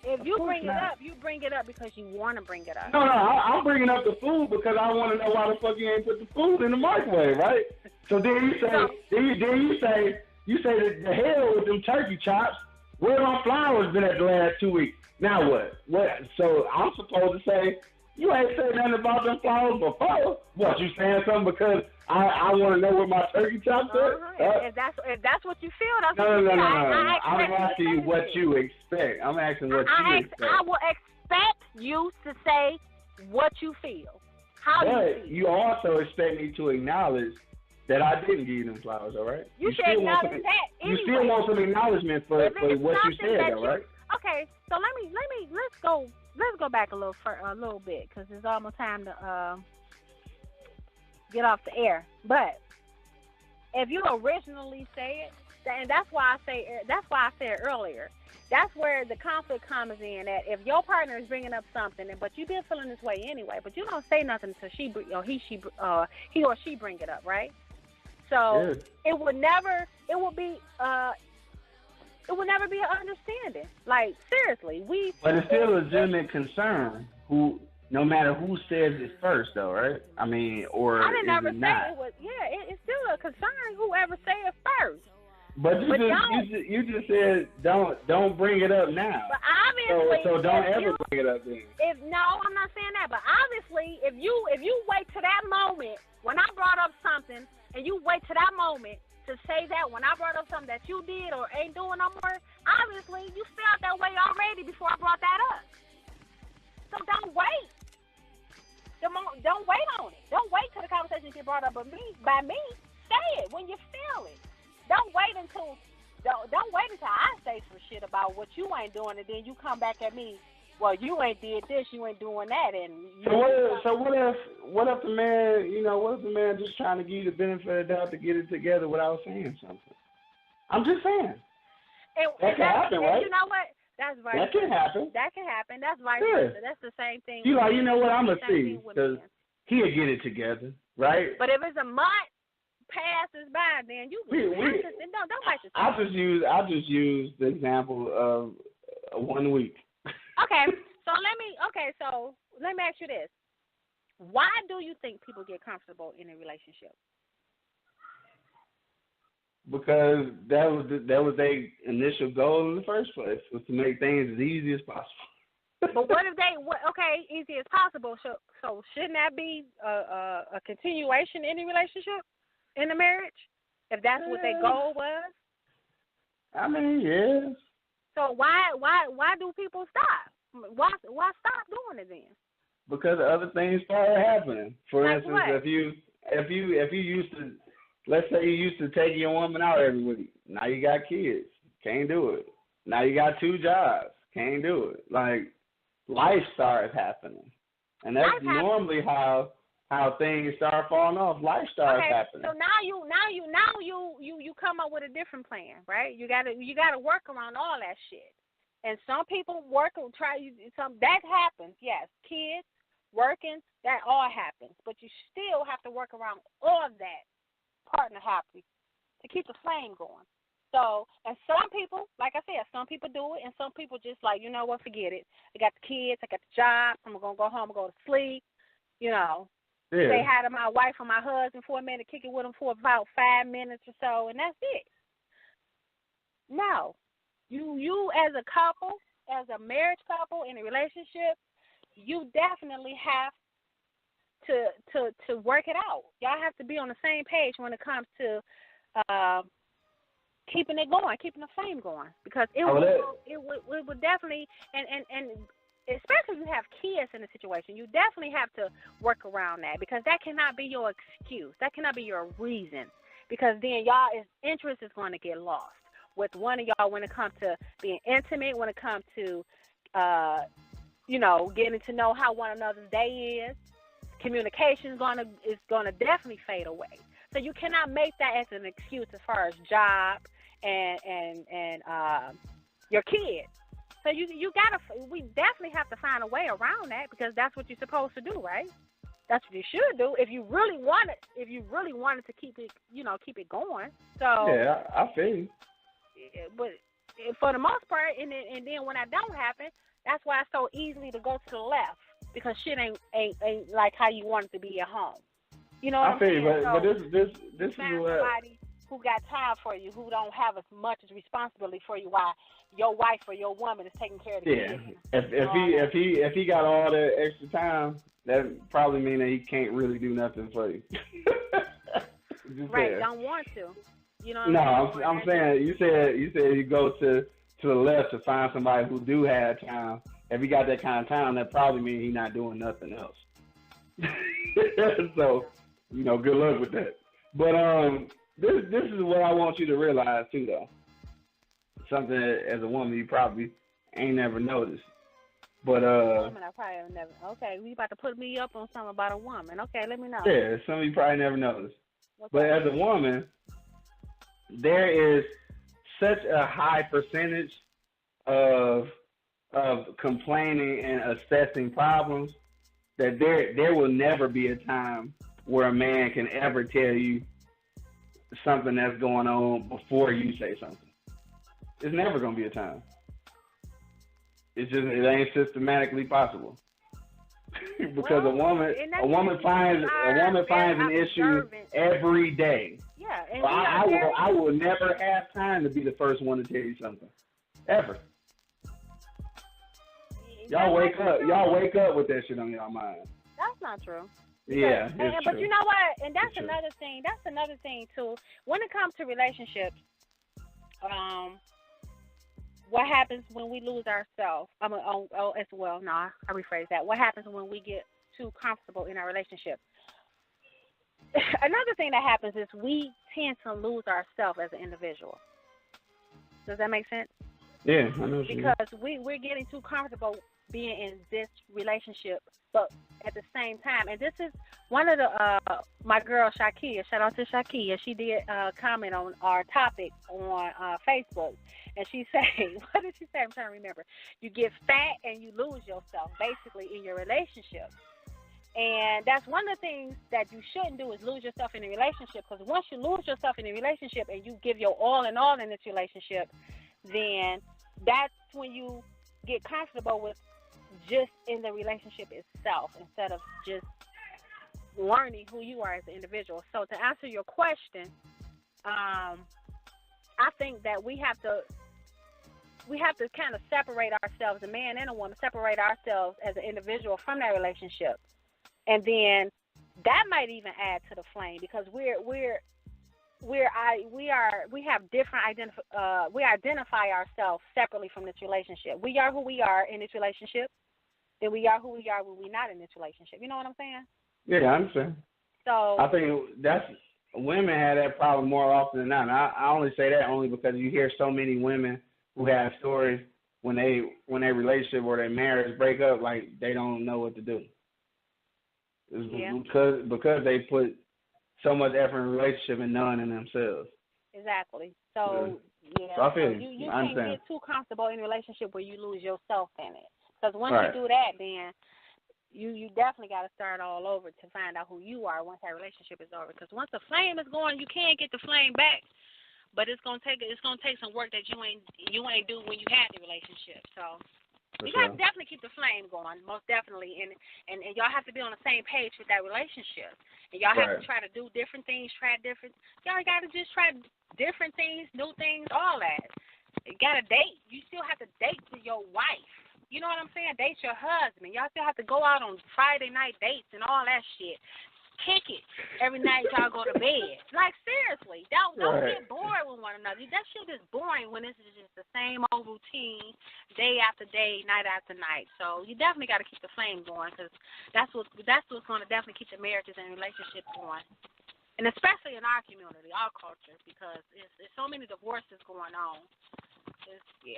[SPEAKER 1] If you bring it up, you bring it up because you want to bring it up.
[SPEAKER 2] No, I'm bringing up the food because I want to know why the fuck you ain't put the food in the microwave, right? So then you say, you say the hell with them turkey chops. Where my flowers been at the last 2 weeks? Now what? So I'm supposed to say, you ain't said nothing about them flowers before. What, you saying something because I want to know where my turkey chops are?
[SPEAKER 1] If that's what you feel, that's
[SPEAKER 2] no,
[SPEAKER 1] what you feel.
[SPEAKER 2] No. I'm asking you what you expect. I'm asking what you expect.
[SPEAKER 1] I will expect you to say what you feel. How you feel.
[SPEAKER 2] You also expect me to acknowledge that I didn't give you them flowers, all right?
[SPEAKER 1] You should acknowledge that anyway.
[SPEAKER 2] You still want some acknowledgement for what you said, though, right?
[SPEAKER 1] Okay, so let's go back a little bit because it's almost time to get off the air. But if you originally say it, and that's why I said earlier, that's where the conflict comes in. That if your partner is bringing up something, but you've been feeling this way anyway, but you don't say nothing until he or she bring it up, right? So it would never be an understanding. Like seriously,
[SPEAKER 2] But it's still a legitimate concern. No matter who says it first, though, right? I mean, or
[SPEAKER 1] I didn't ever say
[SPEAKER 2] not?
[SPEAKER 1] it was. Yeah, it's still a concern. Whoever say it first.
[SPEAKER 2] But you just said don't bring it up now.
[SPEAKER 1] But obviously,
[SPEAKER 2] so don't ever bring it up then.
[SPEAKER 1] No, I'm not saying that. But obviously, if you wait to that moment when I brought up something, and you wait to that moment to say that when I brought up something that you did or ain't doing no more, obviously you felt that way already before I brought that up. So don't wait. Don't wait on it. Don't wait till the conversation get brought up by me. Say it when you feel it. Don't wait until I say some shit about what you ain't doing, and then you come back at me. Well, you ain't did this, you ain't doing that, and
[SPEAKER 2] what if the man just trying to give you the benefit of the doubt to get it together without saying something? I'm just saying. That can happen, right?
[SPEAKER 1] You know what? That's right.
[SPEAKER 2] That can happen.
[SPEAKER 1] That can happen. That's right. Yeah. That's the same thing.
[SPEAKER 2] You know what? I'm gonna see because he'll get it together, right?
[SPEAKER 1] But if it's a month passes by, then you don't bite the
[SPEAKER 2] I just use the example of 1 week.
[SPEAKER 1] Okay, so let me ask you this: why do you think people get comfortable in a relationship?
[SPEAKER 2] Because that was their initial goal in the first place, was to make things as easy as possible.
[SPEAKER 1] But what if they? Okay, easy as possible. So shouldn't that be a continuation in the relationship, in the marriage, if that's what their goal was?
[SPEAKER 2] I mean, yeah.
[SPEAKER 1] So why do people stop? Why stop doing it then?
[SPEAKER 2] Because other things started happening. For
[SPEAKER 1] Like
[SPEAKER 2] instance,
[SPEAKER 1] what?
[SPEAKER 2] if you used to, let's say you used to take your woman out every week. Now you got kids, can't do it. Now you got 2 jobs, can't do it. Like, life starts happening, and that's normally how things start falling off. Life starts happening.
[SPEAKER 1] So now you come up with a different plan, right? You gotta work around all that shit. And some people that happens, yes. Kids, working, that all happens. But you still have to work around all of that, partner happy, to keep the flame going. So, and some people, like I said, some people do it, and some people just like, you know what, forget it. I got the kids, I got the job, I'm going to go home and go to sleep, say hi to my wife or my husband for a minute, kick it with them for about 5 minutes or so, and that's it. No. You as a couple, as a marriage couple in a relationship, you definitely have to work it out. Y'all have to be on the same page when it comes to keeping it going, keeping the flame going, because it would definitely, and especially if you have kids in the situation, you definitely have to work around that, because that cannot be your excuse. That cannot be your reason, because then y'all's interest is going to get lost with one of y'all when it comes to being intimate, when it comes to, getting to know how one another's day is. Communication is gonna definitely fade away. So you cannot make that as an excuse as far as job and your kids. So we definitely have to find a way around that, because that's what you're supposed to do, right? That's what you should do if you really wanted to keep it going. So
[SPEAKER 2] yeah, I feel you.
[SPEAKER 1] But for the most part, and then when that don't happen, that's why it's so easy to go to the left, because shit ain't like how you want it to be at home. You know what I'm saying?
[SPEAKER 2] But this is
[SPEAKER 1] somebody who got time for you, who don't have as much as responsibility for you, while your wife or your woman is taking care of the kids.
[SPEAKER 2] If he got all that extra time, that probably mean that he can't really do nothing for you.
[SPEAKER 1] Right? Don't want to. You know what
[SPEAKER 2] I'm saying you said you go to the left to find somebody who do have time. If he got that kind of time, that probably means he's not doing nothing else. So, good luck with that. But this is what I want you to realize too, though. Something that, as a woman, you probably ain't never noticed. But
[SPEAKER 1] woman, I probably have never. Okay, we about to put me up on something about a woman. Okay, let me know.
[SPEAKER 2] Yeah, some of you probably never noticed.
[SPEAKER 1] Okay.
[SPEAKER 2] But as a woman, there is such a high percentage of complaining and assessing problems that there will never be a time where a man can ever tell you something that's going on before you say something. It's never going to be a time. It ain't systematically possible. Because a woman finds an issue every day.
[SPEAKER 1] Yeah, and
[SPEAKER 2] so I will never have time to be the first one to tell you something, ever. Y'all wake up with that shit on y'all mind.
[SPEAKER 1] That's not true.
[SPEAKER 2] Yeah,
[SPEAKER 1] but you know what? And that's another thing. That's another thing too. When it comes to relationships, what happens when we lose ourselves? As well. No, I rephrase that. What happens when we get too comfortable in our relationship? Another thing that happens is we tend to lose ourselves as an individual. Does that make sense?
[SPEAKER 2] Yeah, I know.
[SPEAKER 1] Because we're getting too comfortable being in this relationship, but at the same time, and this is one of the my girl Shakia. Shout out to Shakia. She did comment on our topic on Facebook, and she said, "What did she say? I'm trying to remember. You get fat and you lose yourself, basically, in your relationship." And that's one of the things that you shouldn't do, is lose yourself in a relationship. Because once you lose yourself in a relationship and you give your all in this relationship, then that's when you get comfortable with just in the relationship itself, instead of just learning who you are as an individual. So to answer your question, I think that we have to we have to kind of separate ourselves, a man and a woman, separate ourselves as an individual from that relationship, and then that might even add to the flame because we identify ourselves separately from this relationship. We are who we are in this relationship, and we are who we are when we're not in this relationship. You know what I'm saying?
[SPEAKER 2] Yeah, I understand.
[SPEAKER 1] So
[SPEAKER 2] I think that's women have that problem more often than not. And I only say that only because you hear so many women who have stories when their relationship or their marriage break up, like they don't know what to do. It's because they put so much effort in a relationship and none in themselves.
[SPEAKER 1] Exactly. So yeah.
[SPEAKER 2] So I feel
[SPEAKER 1] you can't get too comfortable in a relationship where you lose yourself in it. Because once you do that, then you definitely got to start all over to find out who you are once that relationship is over. Because once the flame is going, you can't get the flame back. But it's gonna take some work that you ain't do when you had the relationship. So you got to definitely keep the flame going, most definitely, and y'all have to be on the same page with that relationship. And y'all have to try to do different things, y'all got to just try different things, new things, all that. You got to date. You still have to date with your wife. You know what I'm saying? Date your husband. Y'all still have to go out on Friday night dates and all that shit. Kick it every night y'all go to bed. Like, seriously, don't get bored with one another. That shit is boring when it's just the same old routine, day after day, night after night. So you definitely got to keep the flame going because that's what's going to definitely keep the marriages and relationships going. And especially in our community, our culture, because there's so many divorces going on.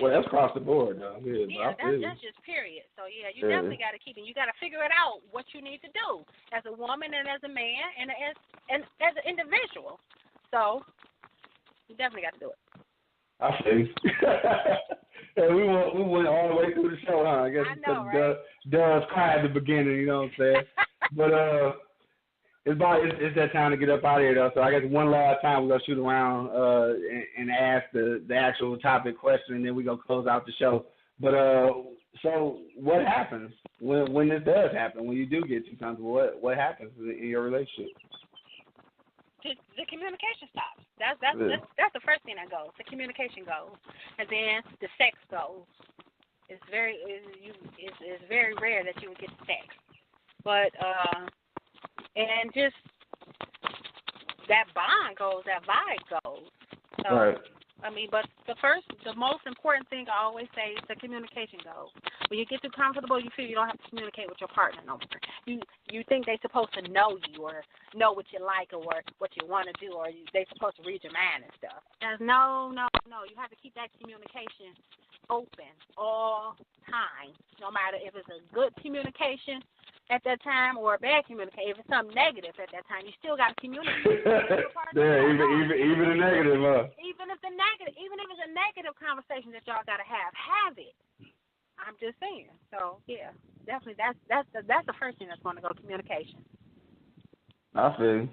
[SPEAKER 2] Well, that's across the board, though.
[SPEAKER 1] That's just period. So, you definitely got to keep it. You got to figure it out what you need to do as a woman and as a man and as an individual. So, you definitely got to do it.
[SPEAKER 2] I see. Hey, we went all the way through the show, huh? I guess Doug's cry at the beginning, you know what I'm saying? But it's that time to get up out of here, though. So I guess one last time we're going to shoot around and ask the actual topic question, and then we're going to close out the show. But so what happens when this does happen, when you do get too comfortable? What happens in your relationship?
[SPEAKER 1] The communication stops. That's the first thing that goes. The communication goes, and then the sex goes. It's very rare that you would get sex, but and just that bond goes, that vibe goes. So, I mean, but the most important thing I always say is the communication goes. When you get too comfortable, you feel you don't have to communicate with your partner no more. You think they're supposed to know you or know what you like or what you want to do, or they're supposed to read your mind and stuff. And no. You have to keep that communication open all time, no matter if it's a good communication at that time or a bad communication. If it's something negative at that time, you still got to communicate.
[SPEAKER 2] Even a negative,
[SPEAKER 1] even if it's a negative conversation that y'all got to have it. I'm just saying. So yeah, definitely that's the first thing that's going to go, communication.
[SPEAKER 2] I feel.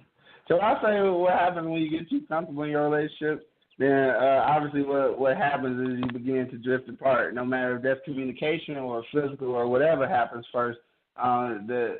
[SPEAKER 2] So I say what happens when you get too comfortable in your relationship. Then obviously what happens is you begin to drift apart. No matter if that's communication or physical or whatever happens first. The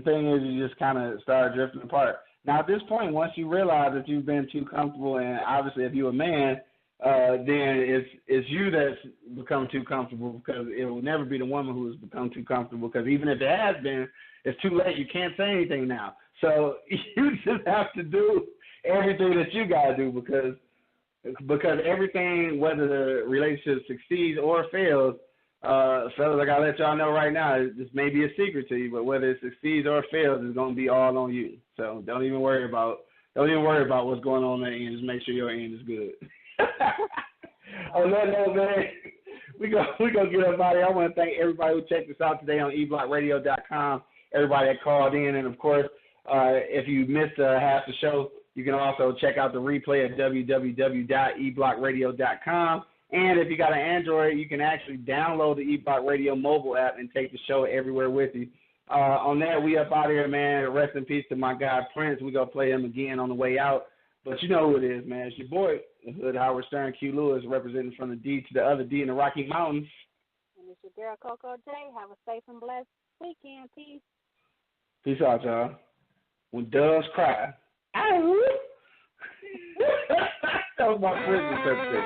[SPEAKER 2] thing is, you just kind of start drifting apart. Now, at this point, once you realize that you've been too comfortable, and obviously if you're a man, then it's you that's become too comfortable, because it will never be the woman who has become too comfortable, because even if it has been, it's too late. You can't say anything now. So you just have to do everything that you got to do, because everything, whether the relationship succeeds or fails, fellas, I gotta let y'all know right now, this may be a secret to you, but whether it succeeds or fails, it's gonna be all on you. So don't even worry about what's going on there, and just make sure your end is good. On that note, man, we gonna get up out of here. I want to thank everybody who checked us out today on eblockradio.com. Everybody that called in, and of course, if you missed half the show, you can also check out the replay at www.eblockradio.com. And if you got an Android, you can actually download the eBlock Radio mobile app and take the show everywhere with you. On that, we up out of here, man. Rest in peace to my guy, Prince. We're going to play him again on the way out. But you know who it is, man. It's your boy, Hood Howard Stern, Q Lewis, representing from the D to the other D in the Rocky Mountains.
[SPEAKER 1] And it's your girl, COCO J. Have a safe and blessed weekend. Peace.
[SPEAKER 2] Peace out, y'all. When doves cry. That was my Christmas birthday.